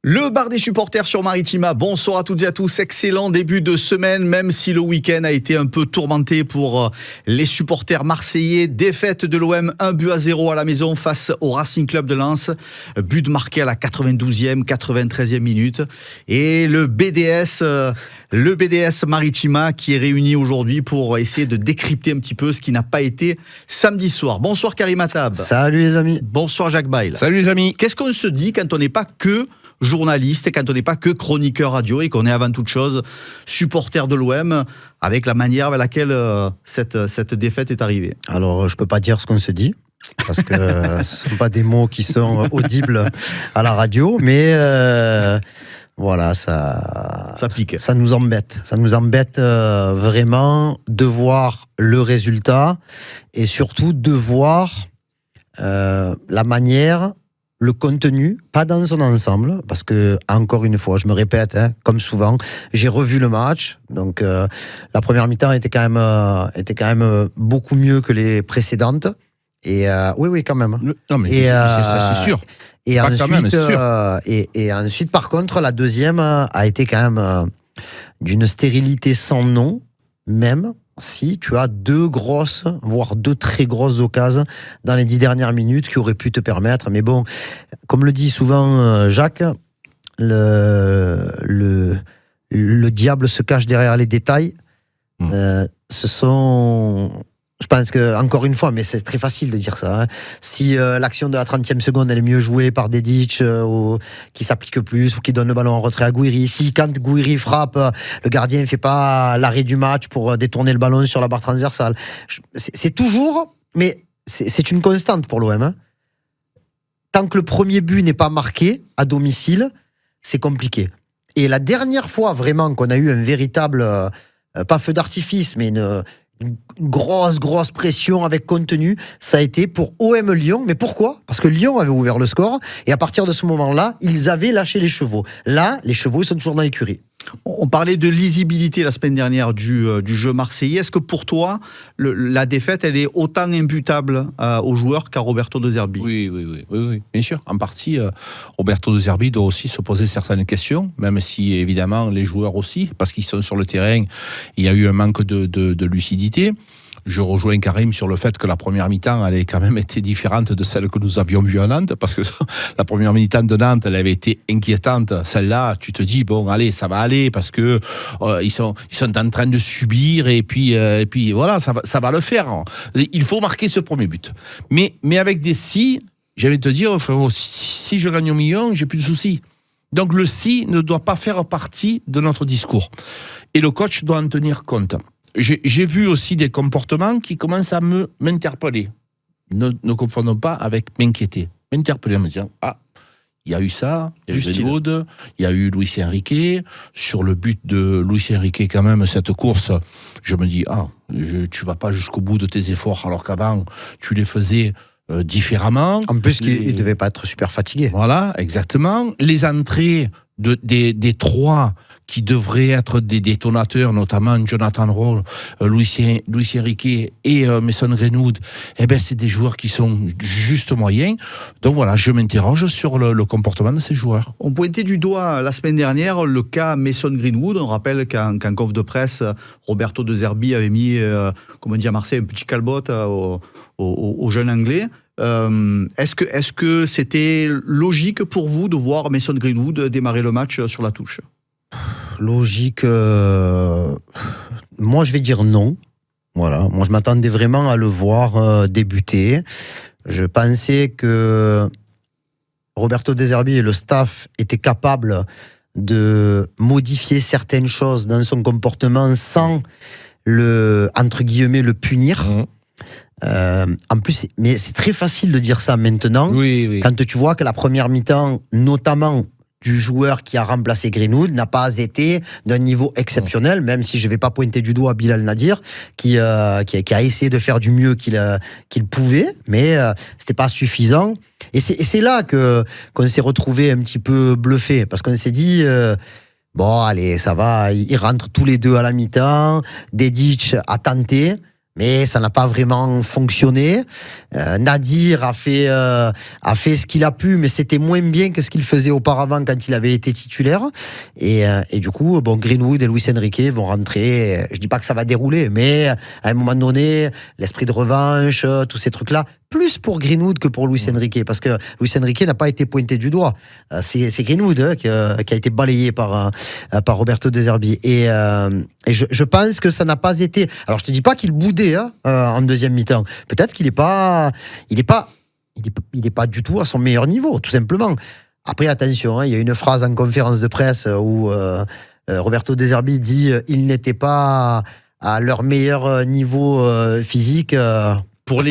Le bar des supporters sur Maritima, bonsoir à toutes et à tous, excellent début de semaine, même si le week-end a été un peu tourmenté pour les supporters marseillais. Défaite de l'OM 1-0 à la maison face au Racing Club de Lens, but marqué à la 92e, 93e minute. Et le BDS Maritima qui est réuni aujourd'hui pour essayer de décrypter un petit peu ce qui n'a pas été samedi soir. Bonsoir Karim Attab. Salut les amis. Bonsoir Jacques Bail. Salut les amis. Qu'est-ce qu'on se dit quand on n'est pas que journaliste et quand on n'est pas que chroniqueur radio et qu'on est avant toute chose supporter de l'OM, avec la manière avec laquelle cette défaite est arrivée? Alors, je peux pas dire ce qu'on se dit, parce que ce ne sont pas des mots qui sont audibles à la radio, mais voilà, ça pique. Ça nous embête. Ça nous embête vraiment de voir le résultat et surtout de voir la manière, le contenu, pas dans son ensemble, parce que, encore une fois, je me répète, comme souvent, j'ai revu le match, donc la première mi-temps était quand même beaucoup mieux que les précédentes, et oui, quand même. Non, mais ça, c'est sûr. Et pas ensuite, quand même, c'est sûr. Et ensuite, par contre, la deuxième a été quand même d'une stérilité sans nom, même si tu as deux grosses, voire deux très grosses occasions dans les 10 dernières minutes qui auraient pu te permettre. Mais bon, comme le dit souvent Jacques, le diable se cache derrière les détails. Je pense que, encore une fois, mais c'est très facile de dire ça, si l'action de la 30e seconde elle est mieux jouée par Dedic qui s'applique plus ou qui donne le ballon en retrait à Gouiri, si quand Gouiri frappe, le gardien ne fait pas l'arrêt du match pour détourner le ballon sur la barre transversale, c'est toujours, mais c'est une constante pour l'OM. Tant que le premier but n'est pas marqué à domicile, c'est compliqué. Et la dernière fois vraiment qu'on a eu un véritable, pas feu d'artifice, mais une grosse pression avec contenu, ça a été pour OM Lyon. Mais pourquoi? Parce que Lyon avait ouvert le score et à partir de ce moment-là, ils avaient lâché les chevaux. Là, les chevaux, ils sont toujours dans l'écurie. On parlait de lisibilité la semaine dernière du jeu marseillais. Est-ce que pour toi, la défaite, elle est autant imputable aux joueurs qu'à Roberto De Zerbi? Oui, bien sûr. En partie, Roberto De Zerbi doit aussi se poser certaines questions, même si évidemment les joueurs aussi, parce qu'ils sont sur le terrain, il y a eu un manque de lucidité. Je rejoins Karim sur le fait que la première mi-temps, elle a quand même été différente de celle que nous avions vue à Nantes, parce que la première mi-temps de Nantes, elle avait été inquiétante. Celle-là, tu te dis, bon, allez, ça va aller, parce que ils sont en train de subir, et puis voilà, ça va le faire. Il faut marquer ce premier but. Mais avec des si, j'allais te dire, frérot, si je gagne au million, j'ai plus de soucis. Donc le si ne doit pas faire partie de notre discours. Et le coach doit en tenir compte. J'ai vu aussi des comportements qui commencent à m'interpeller. Ne confondons pas avec m'inquiéter. M'interpeller en me disant, il y a eu ça, il y a eu Greenwood, il y a eu Luis Enrique. Sur le but de Luis Enrique, quand même, cette course, je me dis, tu vas pas jusqu'au bout de tes efforts, alors qu'avant, tu les faisais différemment. En plus, il devait pas être super fatigué. Voilà, exactement. Les entrées des trois qui devraient être des détonateurs, notamment Jonathan Roll, Luis Enrique et Mason Greenwood, c'est des joueurs qui sont juste moyens. Donc voilà, je m'interroge sur le comportement de ces joueurs. On pointait du doigt la semaine dernière le cas Mason Greenwood. On rappelle qu'en conf de presse, Roberto De Zerbi avait mis, comme on dit à Marseille, un petit calbot au jeune Anglais. Est-ce que c'était logique pour vous de voir Mason Greenwood démarrer le match sur la touche? Logique, moi je vais dire non. Voilà, moi je m'attendais vraiment à le voir débuter. Je pensais que Roberto De Zerbi et le staff étaient capables de modifier certaines choses dans son comportement sans entre guillemets le punir. En plus, mais c'est très facile de dire ça maintenant. Oui. Quand tu vois que la première mi-temps, notamment du joueur qui a remplacé Greenwood, n'a pas été d'un niveau exceptionnel, même si je ne vais pas pointer du doigt Bilal Nadir, qui a essayé de faire du mieux qu'il pouvait, mais c'était pas suffisant. Et c'est là qu'on s'est retrouvé un petit peu bluffé, parce qu'on s'est dit... bon, allez, ça va, ils rentrent tous les deux à la mi-temps, Dedic a tenté, mais ça n'a pas vraiment fonctionné. Nadir a fait ce qu'il a pu, mais c'était moins bien que ce qu'il faisait auparavant quand il avait été titulaire. Et du coup, Greenwood et Luis Enrique vont rentrer. Je dis pas que ça va dérouler, mais à un moment donné, l'esprit de revanche, tous ces trucs-là, plus pour Greenwood que pour Luis Enrique, parce que Luis Enrique n'a pas été pointé du doigt. C'est Greenwood qui a été balayé par Roberto De Zerbi. Et je pense que ça n'a pas été. Alors je te dis pas qu'il boudait en deuxième mi-temps. Peut-être qu'il est pas du tout à son meilleur niveau, tout simplement. Après, attention, il y a une phrase en conférence de presse où Roberto De Zerbi dit ils n'étaient pas à leur meilleur niveau physique. Pour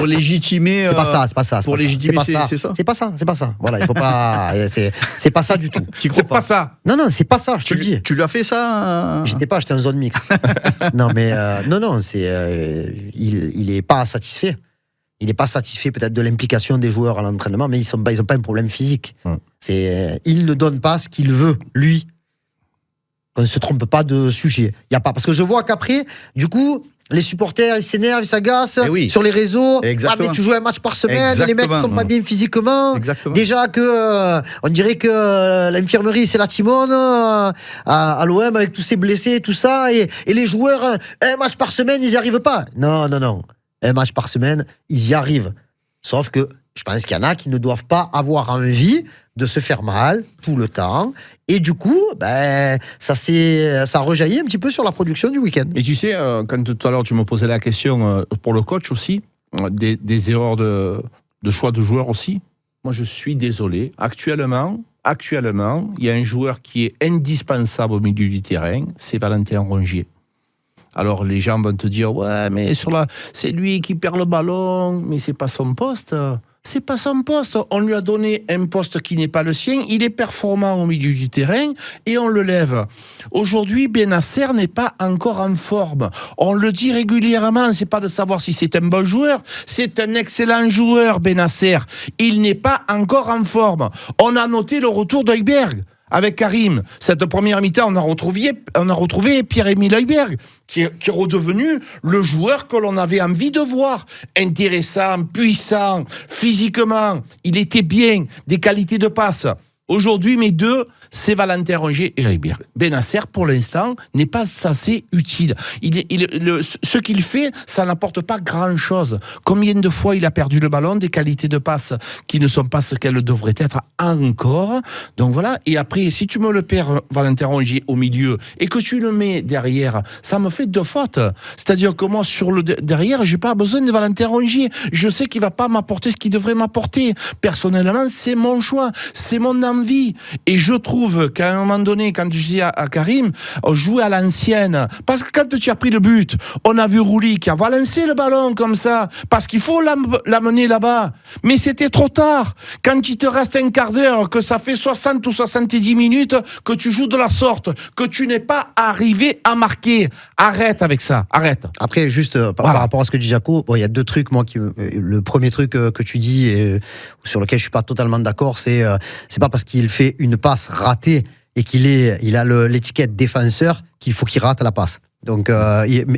légitimer. C'est pas ça. Pour légitimer, c'est ça. C'est pas ça. Voilà, il faut pas. C'est pas ça du tout. C'est pas ça. Non, c'est pas ça. Je te le dis. Tu lui as fait ça J'étais en zone mixte. Non, mais non, il est pas satisfait. Il n'est pas satisfait peut-être de l'implication des joueurs à l'entraînement, mais ils ont pas un problème physique. Il ne donne pas ce qu'il veut, lui. Qu'on ne se trompe pas de sujet. Il y a pas, parce que je vois qu'après, du coup, les supporters, ils s'énervent, ils s'agacent sur les réseaux. Exactement. Mais tu joues un match par semaine, les mecs ne sont pas bien physiquement. Exactement. Déjà que on dirait que l'infirmerie, c'est la Timone à l'OM avec tous ces blessés, tout ça. Et les joueurs, un match par semaine, ils n'y arrivent pas. Non. Un match par semaine, ils y arrivent. Sauf que je pense qu'il y en a qui ne doivent pas avoir envie de se faire mal tout le temps. Et du coup, ça rejaillit un petit peu sur la production du week-end. Et tu sais, quand tout à l'heure tu me posais la question pour le coach aussi, des erreurs de choix de joueurs aussi, moi je suis désolé. Actuellement, il y a un joueur qui est indispensable au milieu du terrain, c'est Valentin Rongier. Alors les gens vont te dire, ouais, mais c'est lui qui perd le ballon, mais c'est pas son poste. C'est pas son poste. On lui a donné un poste qui n'est pas le sien. Il est performant au milieu du terrain et on le lève. Aujourd'hui, Bennacer n'est pas encore en forme. On le dit régulièrement. C'est pas de savoir si c'est un bon joueur. C'est un excellent joueur, Bennacer. Il n'est pas encore en forme. On a noté le retour d'Højbjerg. Avec Karim, cette première mi-temps, on a retrouvé Pierre-Emile Højbjerg, qui est redevenu le joueur que l'on avait envie de voir. Intéressant, puissant, physiquement, il était bien, des qualités de passe. Aujourd'hui, mes deux, c'est Valentin Rongier et Højbjerg. Bennacer, pour l'instant, n'est pas assez utile. Ce qu'il fait, ça n'apporte pas grand-chose. Combien de fois il a perdu le ballon, des qualités de passe qui ne sont pas ce qu'elles devraient être encore. Donc voilà. Et après, si tu me le perds, Valentin Rongier, au milieu, et que tu le mets derrière, ça me fait deux fautes. C'est-à-dire que moi, sur le derrière, j'ai pas besoin de Valentin Rongier. Je sais qu'il va pas m'apporter ce qu'il devrait m'apporter. Personnellement, c'est mon choix. C'est mon envie. Et je trouve qu'à un moment donné, quand je dis à Karim, jouer à l'ancienne, parce que quand tu as pris le but, on a vu Rouli qui a balancé le ballon comme ça, parce qu'il faut l'amener là-bas. Mais c'était trop tard. Quand il te reste un quart d'heure, que ça fait 60 ou 70 minutes, que tu joues de la sorte, que tu n'es pas arrivé à marquer. Arrête avec ça. Arrête. Après, juste par rapport à ce que dit Jaco, il y a deux trucs, moi, le premier truc que tu dis, et sur lequel je suis pas totalement d'accord, c'est pas parce qu'il fait une passe ratée et qu'il a l'étiquette défenseur qu'il faut qu'il rate la passe. Donc,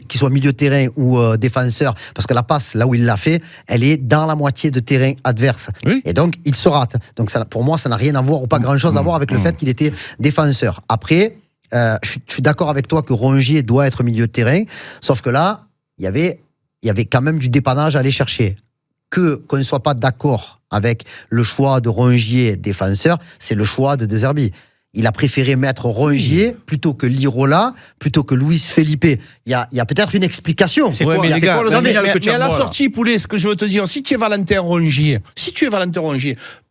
qu'il soit milieu de terrain ou défenseur, parce que la passe, là où il l'a fait, elle est dans la moitié de terrain adverse. Oui. Et donc, il se rate. Donc, ça, pour moi, ça n'a rien à voir, ou pas grand-chose à voir avec le fait qu'il était défenseur. Après, je suis d'accord avec toi que Rongier doit être milieu de terrain, sauf que là, il y avait quand même du dépannage à aller chercher. Qu'on ne soit pas d'accord avec le choix de Rongier défenseur, c'est le choix de De Zerbi. Il a préféré mettre Rongier plutôt que Lirola, plutôt que Luis Felipe. Il y a peut-être une explication. C'est quoi, les gars, mais à la sortie, Poulet, ce que je veux te dire, si tu es Valentin Rongier,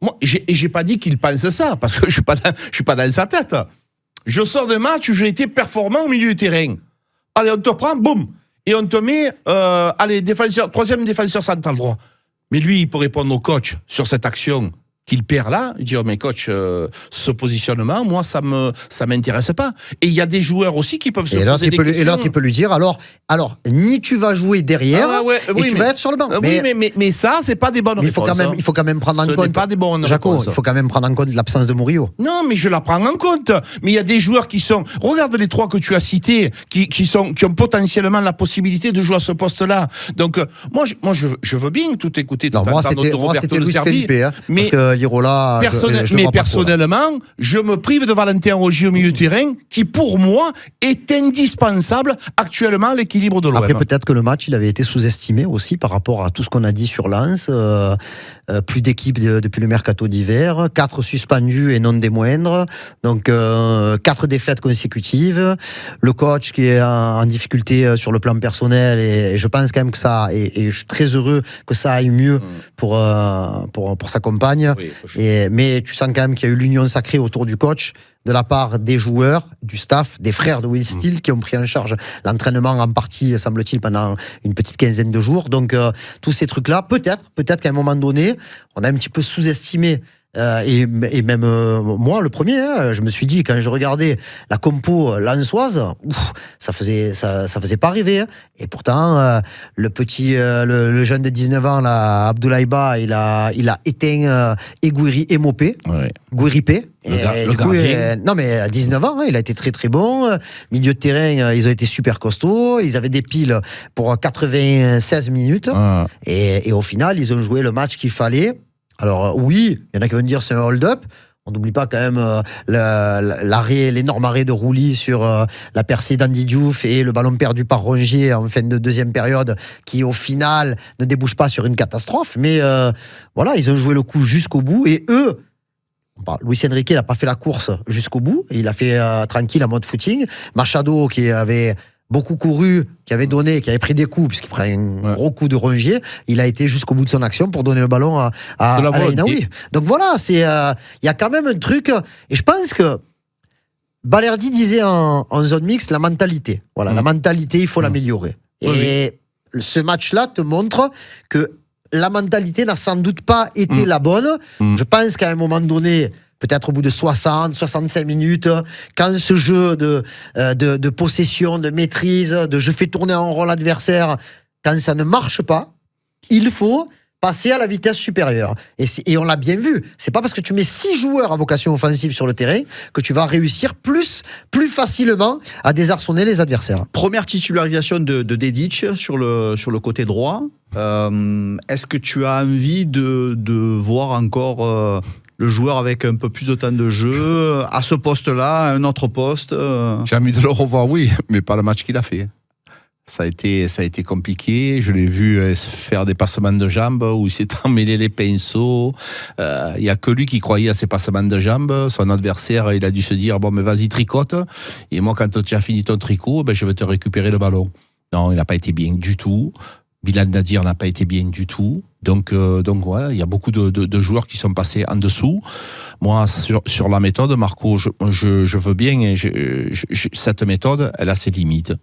moi, j'ai pas dit qu'il pense ça, parce que je suis pas dans sa tête. Je sors de match où j'ai été performant au milieu du terrain. Allez, on te prend, boum, et on te met, troisième défenseur central droit. Mais lui, il peut répondre au coach sur cette action. qu'il perd là, dire mais coach, ce positionnement, moi ça m'intéresse pas. Et il y a des joueurs aussi qui peuvent se poser des questions. Et l'autre il peut lui dire alors ni tu vas jouer derrière tu vas être sur le banc. Mais ça c'est pas des bonnes réponses. Il faut quand même prendre en compte. Pas des bonnes Jaco, réponses. il faut quand même prendre en compte l'absence de Murillo. Non, mais je la prends en compte. Mais il y a des joueurs qui sont. Regarde les 3 que tu as cités, qui ont potentiellement la possibilité de jouer à ce poste-là. Donc moi je veux bien tout écouter. Moi c'était Luis Felipe, mais parce que Lirola. Personnellement, je me prive de Valentin Rongier au milieu de terrain, qui pour moi est indispensable actuellement à l'équilibre de l'OM. Après peut-être que le match il avait été sous-estimé aussi par rapport à tout ce qu'on a dit sur Lens. Plus d'équipes depuis le mercato d'hiver, 4 suspendus et non des moindres, donc 4 défaites consécutives. Le coach qui est en difficulté sur le plan personnel et je pense quand même que ça, et je suis très heureux que ça aille mieux pour sa compagne. Oui, mais tu sens quand même qu'il y a eu l'union sacrée autour du coach, de la part des joueurs, du staff, des frères de Will Steele qui ont pris en charge l'entraînement en partie, semble-t-il, pendant une petite quinzaine de jours. Donc, tous ces trucs-là, peut-être qu'à un moment donné, on a un petit peu sous-estimé. Et même moi, le premier, je me suis dit, quand je regardais la compo lensoise, ça faisait pas rêver. Et pourtant, le jeune de 19 ans, là, Abdoulaye Ba, il a éteint Gouiri et Mopé. Ouais. Gouiri-P. Le gardien. Non, mais à 19 ans, il a été très très bon. Milieu de terrain, ils ont été super costauds. Ils avaient des piles pour 96 minutes. Et au final, ils ont joué le match qu'il fallait. Alors oui, il y en a qui vont dire c'est un hold-up. On n'oublie pas quand même l'énorme arrêt de Rouli sur la percée d'Andy Diouf et le ballon perdu par Rongier en fin de deuxième période qui au final ne débouche pas sur une catastrophe. Mais voilà, ils ont joué le coup jusqu'au bout et eux, Luis Enrique n'a pas fait la course jusqu'au bout. Il a fait tranquille en mode footing. Machado qui avait beaucoup couru, qui avait pris des coups, puisqu'il prend un gros coup de Rongier, il a été jusqu'au bout de son action pour donner le ballon à Ainaoui. Donc voilà, il y a quand même un truc, et je pense que Balerdi disait en zone mixte, la mentalité. Voilà, la mentalité, il faut l'améliorer. Et ce match-là te montre que la mentalité n'a sans doute pas été la bonne. Je pense qu'à un moment donné, peut-être au bout de 60, 65 minutes, quand ce jeu de possession, de maîtrise, de je fais tourner en rôle adversaire, quand ça ne marche pas, il faut passer à la vitesse supérieure. Et on l'a bien vu. C'est pas parce que tu mets 6 joueurs à vocation offensive sur le terrain que tu vas réussir plus facilement à désarçonner les adversaires. Première titularisation de Dedic sur le côté droit. Est-ce que tu as envie de voir encore le joueur avec un peu plus de temps de jeu à ce poste-là, à un autre poste? J'ai envie de le revoir, oui, mais pas le match qu'il a fait. Ça a été compliqué. Je l'ai vu faire des passements de jambes où il s'est emmêlé les pinceaux. Il n'y a que lui qui croyait à ses passements de jambes. Son adversaire, il a dû se dire bon, mais vas-y, tricote. Et moi, quand tu as fini ton tricot, je vais te récupérer le ballon. Non, il n'a pas été bien du tout. Bilal Nadir n'a pas été bien du tout. Donc voilà, il y a beaucoup de joueurs qui sont passés en dessous. Moi, sur la méthode, Marco, je veux bien. Cette méthode, elle a ses limites.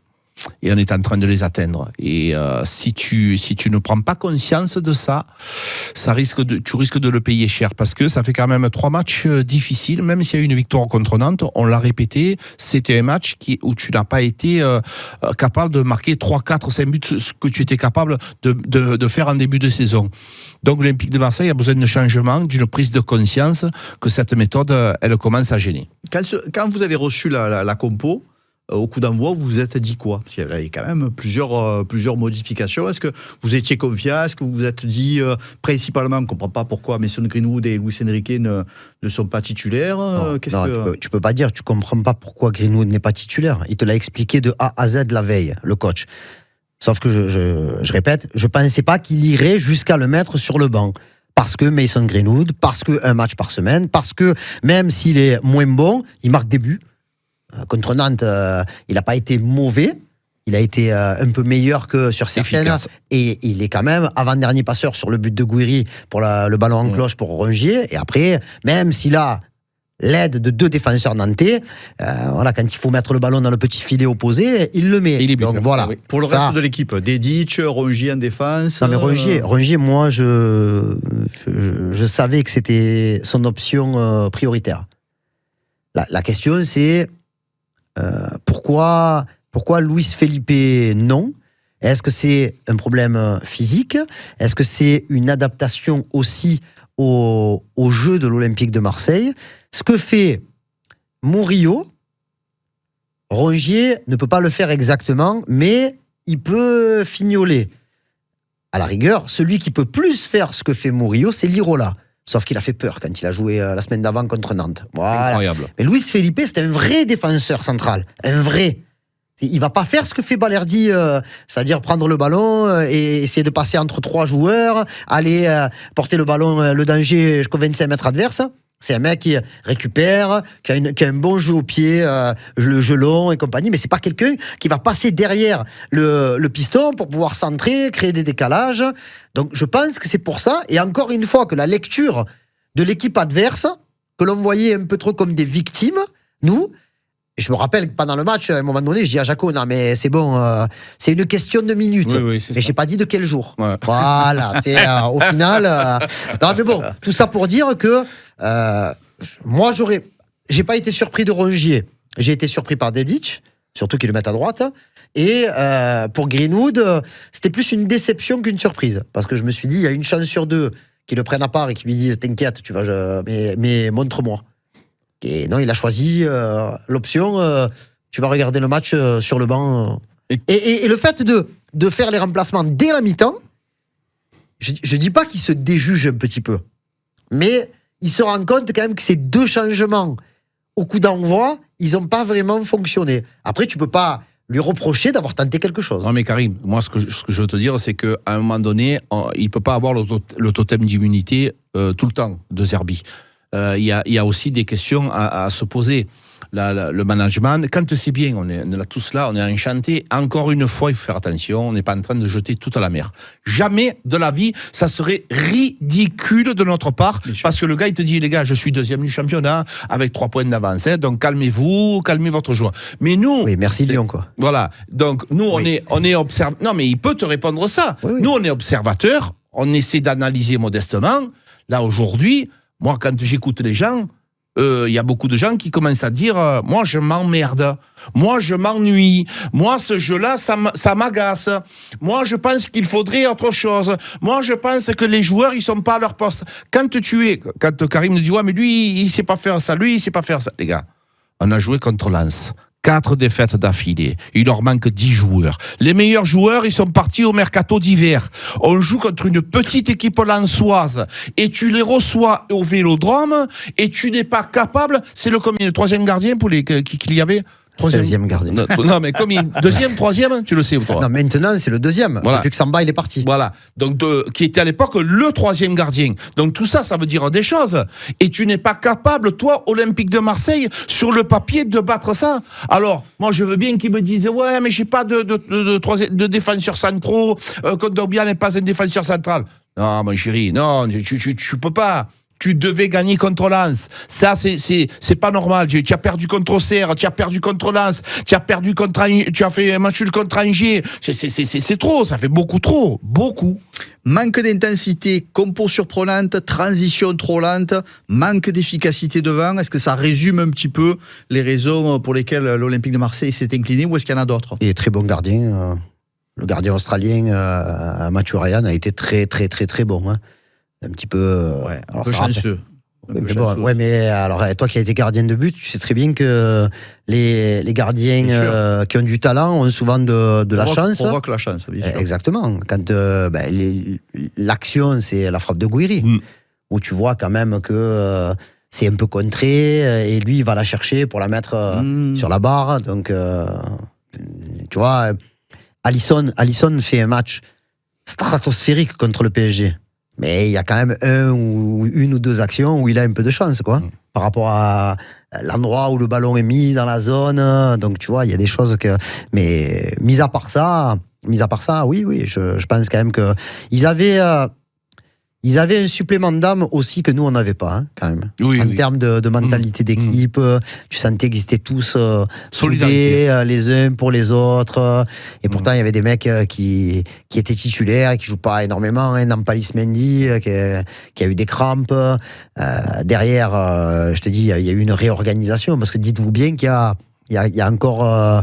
Et on est en train de les atteindre. Et si tu ne prends pas conscience de ça, tu risques de le payer cher. Parce que ça fait quand même 3 matchs difficiles. Même s'il y a eu une victoire contre Nantes, on l'a répété, c'était un match où tu n'as pas été capable de marquer 3, 4, 5 buts, ce que tu étais capable de faire en début de saison. Donc l'Olympique de Marseille a besoin de changement, d'une prise de conscience que cette méthode, elle commence à gêner. Quand vous avez reçu la compo, au coup d'envoi, vous vous êtes dit quoi? Parce qu'il y avait quand même plusieurs modifications. Est-ce que vous étiez confiant? Est-ce que vous vous êtes dit, principalement, on ne comprend pas pourquoi Mason Greenwood et Luis Enrique ne sont pas titulaires? Tu peux pas dire, tu ne comprends pas pourquoi Greenwood n'est pas titulaire. Il te l'a expliqué de A à Z la veille, le coach. Sauf que, je répète, je ne pensais pas qu'il irait jusqu'à le mettre sur le banc. Parce que Mason Greenwood, parce qu'un match par semaine, parce que même s'il est moins bon, il marque des buts. Contre Nantes, il n'a pas été mauvais. Il a été un peu meilleur que sur certaines. Efficace. Et il est quand même avant-dernier passeur sur le but de Gouiri pour le ballon en cloche pour Rongier. Et après, même s'il a l'aide de 2 défenseurs nantais. Voilà, quand il faut mettre le ballon dans le petit filet opposé, il le met. Donc voilà. Oui. Pour le reste de l'équipe, Dedic, Rongier en défense. Non mais Rongier, moi je savais que c'était son option prioritaire. La question c'est pourquoi Luis Felipe non? Est-ce que c'est un problème physique? Est-ce que c'est une adaptation aussi au jeu de l'Olympique de Marseille? Ce que fait Murillo, Rongier ne peut pas le faire exactement, mais il peut fignoler. À la rigueur, celui qui peut plus faire ce que fait Murillo, c'est Lirola. Sauf qu'il a fait peur quand il a joué la semaine d'avant contre Nantes. Voilà. Incroyable. Mais Luis Felipe, c'est un vrai défenseur central. Un vrai. Il va pas faire ce que fait Balerdi, c'est-à-dire prendre le ballon et essayer de passer entre 3 joueurs, aller porter le ballon, le danger jusqu'aux 25 mètres adverses. C'est un mec qui récupère, qui a un bon jeu au pied, le jeu long et compagnie, mais c'est pas quelqu'un qui va passer derrière le piston pour pouvoir centrer, créer des décalages. Donc je pense que c'est pour ça, et encore une fois que la lecture de l'équipe adverse, que l'on voyait un peu trop comme des victimes, nous, je me rappelle que pendant le match, à un moment donné, je dis à Jaco, non mais c'est bon, c'est une question de minutes. Oui, mais j'ai pas dit de quel jour. Ouais. Voilà, c'est au final... non mais bon, tout ça pour dire que moi j'ai pas été surpris de Rongier. J'ai été surpris par Dedic, surtout qu'ils le mettent à droite. Et pour Greenwood, c'était plus une déception qu'une surprise. Parce que je me suis dit, il y a une chance sur 2 qu'ils le prennent à part et qu'ils lui disent, t'inquiète, tu vas, mais montre-moi. Et non, il a choisi l'option, tu vas regarder le match sur le banc. Et le fait de faire les remplacements dès la mi-temps, je dis pas qu'il se déjuge un petit peu, mais il se rend compte quand même que ces 2 changements au coup d'envoi, ils n'ont pas vraiment fonctionné. Après, tu peux pas lui reprocher d'avoir tenté quelque chose. Non mais Karim, moi ce que je veux te dire, c'est qu'à un moment donné, il ne peut pas avoir le totem d'immunité tout le temps de Zerbi. Il y a aussi des questions à se poser. Le management, quand c'est bien, on est là tous là, on est enchanté. Encore une fois, il faut faire attention, on n'est pas en train de jeter tout à la mer. Jamais de la vie, ça serait ridicule de notre part, parce que le gars, il te dit, les gars, je suis 2e du championnat, avec 3 points d'avance, hein, donc calmez-vous, calmez votre joie. Mais nous... Oui, merci Lyon, quoi. Voilà, donc nous, on est observateurs. Non, mais il peut te répondre ça. Oui. Nous, on est observateurs, on essaie d'analyser modestement. Là, aujourd'hui, moi, quand j'écoute les gens... il y a beaucoup de gens qui commencent à dire moi je m'emmerde, moi je m'ennuie, moi ce jeu-là ça m'agace, moi je pense qu'il faudrait autre chose, moi je pense que les joueurs ils sont pas à leur poste. Quand Karim nous dit ouais mais lui il sait pas faire ça, lui il sait pas faire ça, les gars, on a joué contre Lens. 4 défaites d'affilée. Il leur manque 10 joueurs. Les meilleurs joueurs, ils sont partis au mercato d'hiver. On joue contre une petite équipe lensoise et tu les reçois au Vélodrome et tu n'es pas capable. C'est le combien? Le 3e gardien pour qu'il y avait? 16e gardien. Non, mais combien? 2e, 3e? Tu le sais, toi? Non, maintenant, c'est le 2e. Voilà. Depuis que Samba, il est parti. Voilà. Donc, qui était à l'époque le 3e gardien. Donc, tout ça, ça veut dire des choses. Et tu n'es pas capable, toi, Olympique de Marseille, sur le papier, de battre ça. Alors, moi, je veux bien qu'ils me disent, ouais, mais j'ai pas de défenseur centraux, Kondogbia n'est pas un défenseur central. Non, mon chéri, non, tu peux pas. Tu devais gagner contre Lens. Ça, c'est pas normal. Tu as perdu contre Auxerre, tu as perdu contre Lens, tu as fait un match contre Angers. C'est trop, ça fait beaucoup trop. Beaucoup. Manque d'intensité, compo surprenante, transition trop lente, manque d'efficacité devant. Est-ce que ça résume un petit peu les raisons pour lesquelles l'Olympique de Marseille s'est incliné ou est-ce qu'il y en a d'autres? Et très bon gardien. Le gardien australien, Mathieu Ryan, a été très, très, très, très bon. Hein. Un petit peu... Ouais, un peu chanceux. Mais alors, toi qui as été gardien de but, tu sais très bien que les gardiens qui ont du talent ont souvent de la chance. Provoque la chance, bien sûr. Exactement. Quand l'action, c'est la frappe de Gouiri, où tu vois quand même que c'est un peu contré, et lui, il va la chercher pour la mettre sur la barre. Donc, tu vois, Alisson fait un match stratosphérique contre le PSG. Mais il y a quand même une ou deux actions où il a un peu de chance, quoi, par rapport à l'endroit où le ballon est mis dans la zone. Donc, tu vois, il y a des choses que... Mais mis à part ça, oui, je pense quand même qu'ils avaient Ils avaient un supplément d'âme aussi que nous, on n'avait pas, hein, quand même. Oui, en oui. termes de mentalité d'équipe, tu sentais qu'ils étaient tous Solidarité. soudés les uns pour les autres. Et pourtant, il y avait des mecs qui étaient titulaires et qui ne jouent pas énormément. Hein. Nampalis Mendy, qui a eu des crampes. Derrière, je te dis, il y a eu une réorganisation. Parce que dites-vous bien qu'il y a encore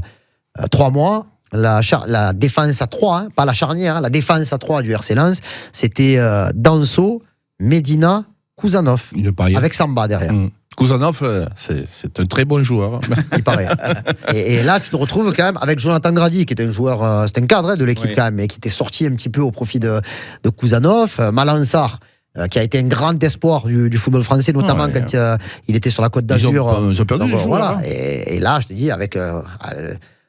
3 mois, la défense à 3, hein, pas la charnière, la défense à 3 du RC Lens, c'était Danso, Medina, Kouzanov, avec Samba derrière. Kouzanov, c'est un très bon joueur. Il paraît. Et là, tu te retrouves quand même avec Jonathan Grady, qui est un joueur, c'est un cadre de l'équipe quand même, mais qui était sorti un petit peu au profit de Kouzanov, Malansar, qui a été un grand espoir du football français, notamment quand il était sur la Côte d'Azur. Ils ont perdu les joueurs. Voilà. Et là, je te dis, avec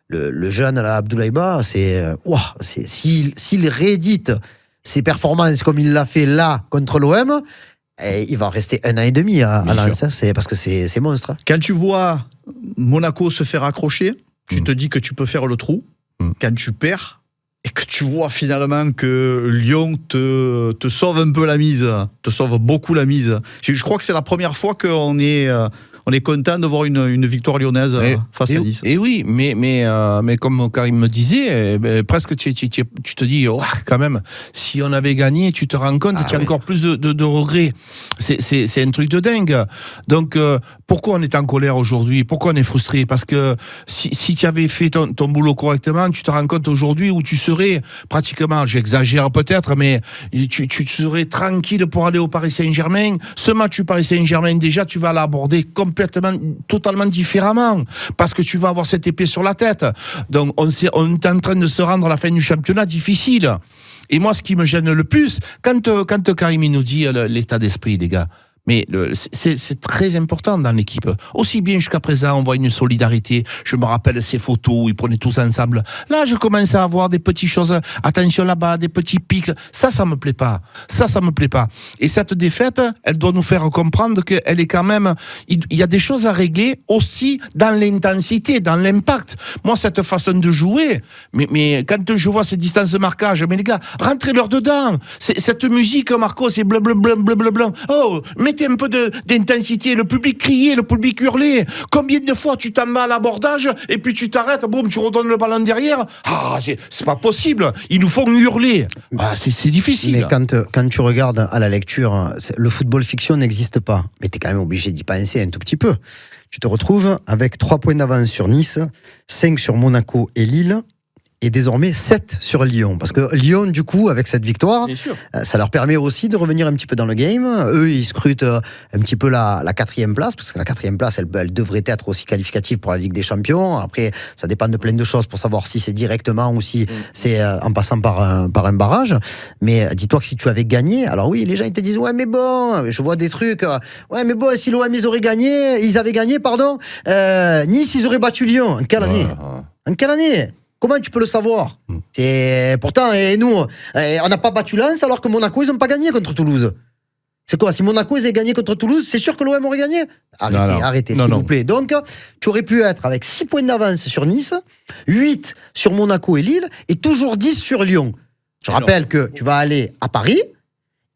le jeune là, Abdoulaye Ba, s'il réédite ses performances comme il l'a fait là contre l'OM, il va rester 1 an et demi à Lens, parce que c'est monstre. Quand tu vois Monaco se faire accrocher, tu te dis que tu peux faire le trou. Quand tu perds et que tu vois finalement que Lyon te sauve un peu la mise, te sauve beaucoup la mise. Je crois que c'est la première fois qu'on est content de voir une victoire lyonnaise face à Nice. Et oui, mais comme Karim me disait, presque tu te dis, quand même, si on avait gagné, tu te rends compte, tu as encore plus de regrets. C'est un truc de dingue. Donc, pourquoi on est en colère aujourd'hui ? Pourquoi on est frustré ? Parce que si tu avais fait ton boulot correctement, tu te rends compte aujourd'hui où tu serais pratiquement, j'exagère peut-être, mais tu serais tranquille pour aller au Paris Saint-Germain. Ce match du Paris Saint-Germain, déjà, tu vas l'aborder totalement différemment, parce que tu vas avoir cette épée sur la tête. Donc on est en train de se rendre à la fin du championnat difficile. Et moi, ce qui me gêne le plus, quand Karim nous dit l'état d'esprit, les gars, mais c'est très important dans l'équipe. Aussi bien jusqu'à présent, on voit une solidarité. Je me rappelle ces photos où ils prenaient tous ensemble. Là, je commence à avoir des petites choses. Attention là-bas, des petits pics. Ça me plaît pas. Ça me plaît pas. Et cette défaite, elle doit nous faire comprendre qu'elle est quand même... Il y a des choses à régler aussi dans l'intensité, dans l'impact. Moi, cette façon de jouer, mais quand je vois ces distances de marquage, mais les gars, rentrez-leur dedans. Cette musique, Marco, c'est blablabla. Oh, mettez un peu d'intensité, le public criait, le public hurlait. Combien de fois tu t'en vas à l'abordage et puis tu t'arrêtes, boum, tu redonnes le ballon derrière. C'est pas possible. Ils nous font hurler. C'est difficile. Mais quand tu regardes à la lecture, le football fiction n'existe pas. Mais tu es quand même obligé d'y penser un tout petit peu. Tu te retrouves avec 3 points d'avance sur Nice, 5 sur Monaco et Lille, et désormais 7 sur Lyon. Parce que Lyon, du coup, avec cette victoire, ça leur permet aussi de revenir un petit peu dans le game. Eux, ils scrutent un petit peu la 4e place, parce que la 4e place, elle devrait être aussi qualificative pour la Ligue des Champions. Après, ça dépend de plein de choses pour savoir si c'est directement ou si c'est en passant par un barrage. Mais dis-toi que si tu avais gagné, alors oui, les gens ils te disent, ouais, mais bon, je vois des trucs, ouais, mais bon, si l'OM ils avaient gagné, Nice, ils auraient battu Lyon. En quelle année ? En quelle année ? Comment tu peux le savoir ? Pourtant, nous, on n'a pas battu Lens alors que Monaco, ils n'ont pas gagné contre Toulouse. C'est quoi ? Si Monaco, ils avaient gagné contre Toulouse, c'est sûr que l'OM aurait gagné ? Arrêtez, s'il vous plaît. Donc, tu aurais pu être avec 6 points d'avance sur Nice, 8 sur Monaco et Lille, et toujours 10 sur Lyon. Je rappelle que tu vas aller à Paris,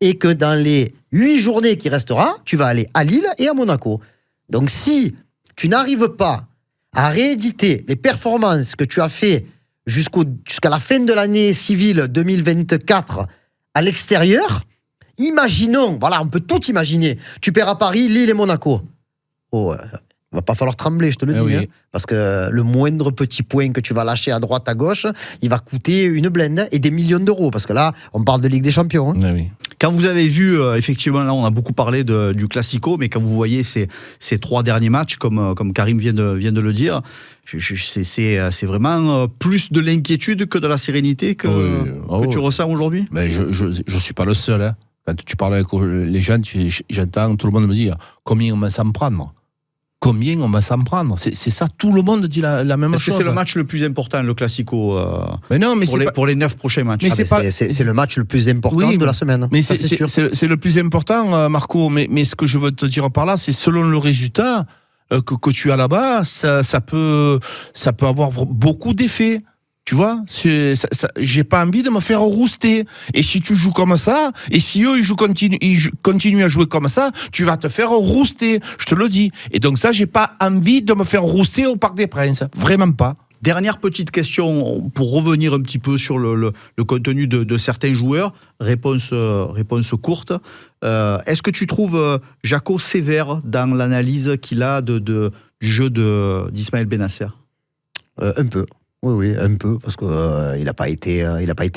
et que dans les 8 journées qui restera, tu vas aller à Lille et à Monaco. Donc, si tu n'arrives pas à rééditer les performances que tu as fait jusqu'à la fin de l'année civile 2024 à l'extérieur, imaginons, voilà, on peut tout imaginer, tu perds à Paris, Lille et Monaco. Va pas falloir trembler, je te le dis, hein, parce que le moindre petit point que tu vas lâcher à droite, à gauche, il va coûter une blende et des millions d'euros, parce que là, on parle de Ligue des Champions. Hein. Quand vous avez vu, effectivement, là, on a beaucoup parlé du Classico, mais quand vous voyez ces 3 derniers matchs, comme Karim vient de le dire, c'est vraiment plus de l'inquiétude que de la sérénité que tu ressens aujourd'hui. Mais je suis pas le seul. Hein. Quand tu parles avec les gens, j'entends tout le monde me dire combien on va s'en prendre. Combien on va s'en prendre ? C'est ça, tout le monde dit la même chose. Est-ce que c'est le match le plus important, le Classico, mais non, mais pour les 9 prochains matchs. C'est le match le plus important de la semaine. Mais c'est le plus important, Marco. Mais ce que je veux te dire par là, c'est selon le résultat que tu as là-bas, ça peut avoir beaucoup d'effets. Tu vois, j'ai pas envie de me faire rouster. Et si tu joues comme ça, et si eux ils continuent à jouer comme ça, tu vas te faire rouster, je te le dis. Et donc ça, j'ai pas envie de me faire rouster au Parc des Princes, vraiment pas. Dernière petite question pour revenir un petit peu sur le contenu de certains joueurs. Réponse courte. Est-ce que tu trouves Jaco sévère dans l'analyse qu'il a du jeu d'Ismaël Bennacer ? Un peu. Oui, un peu, parce qu'il n'a pas été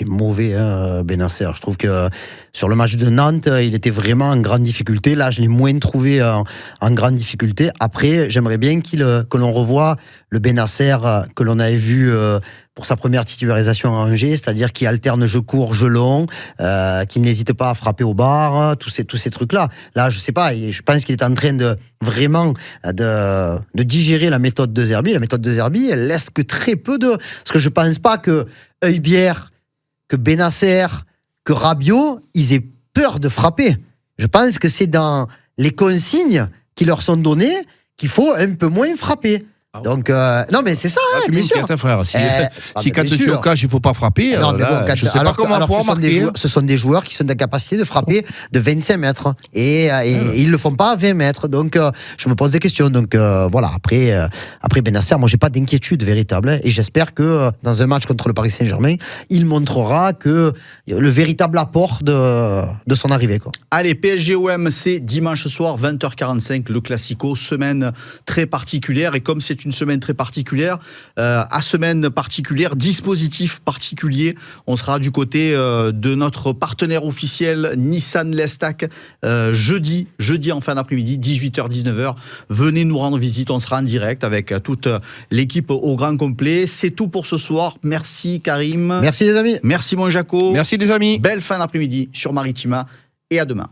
mauvais, hein, Bennacer. Je trouve que sur le match de Nantes, il était vraiment en grande difficulté. Là, je l'ai moins trouvé en grande difficulté. Après, j'aimerais bien que l'on revoie le Bennacer que l'on avait vu pour sa première titularisation à Angers, c'est-à-dire qui alterne jeu court, jeu long, qui n'hésite pas à frapper au bar, tous ces trucs-là. Là, je sais pas, je pense qu'il est en train de vraiment de digérer la méthode de Zerbi. La méthode de Zerbi, elle laisse que très peu de... Parce que je pense pas que Højbjerg, que Bennacer, que Rabiot, ils aient peur de frapper. Je pense que c'est dans les consignes qui leur sont données qu'il faut un peu moins frapper. Donc, non, mais c'est ça, là, tu bien sûr. Frère. Si quand tu es au cash, il ne faut pas frapper, non, là, bon, je ne sais pas comment pouvoir marquer. Ce sont des joueurs qui sont de la capacité de frapper de 25 mètres. Et ils ne le font pas à 20 mètres. Donc, je me pose des questions. Donc, voilà, après Bennacer, moi, je n'ai pas d'inquiétude véritable. Hein, et j'espère que dans un match contre le Paris Saint-Germain, il montrera que le véritable apport de son arrivée. Quoi. Allez, PSG-OM, c'est dimanche soir, 20h45, le Classico. Semaine très particulière. Et comme c'est une semaine très particulière, à semaine particulière, dispositif particulier. On sera du côté de notre partenaire officiel Nissan Lestac jeudi en fin d'après-midi, 18h-19h. Venez nous rendre visite, on sera en direct avec toute l'équipe au grand complet. C'est tout pour ce soir. Merci Karim. Merci les amis. Merci mon Jaco. Merci les amis. Belle fin d'après-midi sur Maritima et à demain.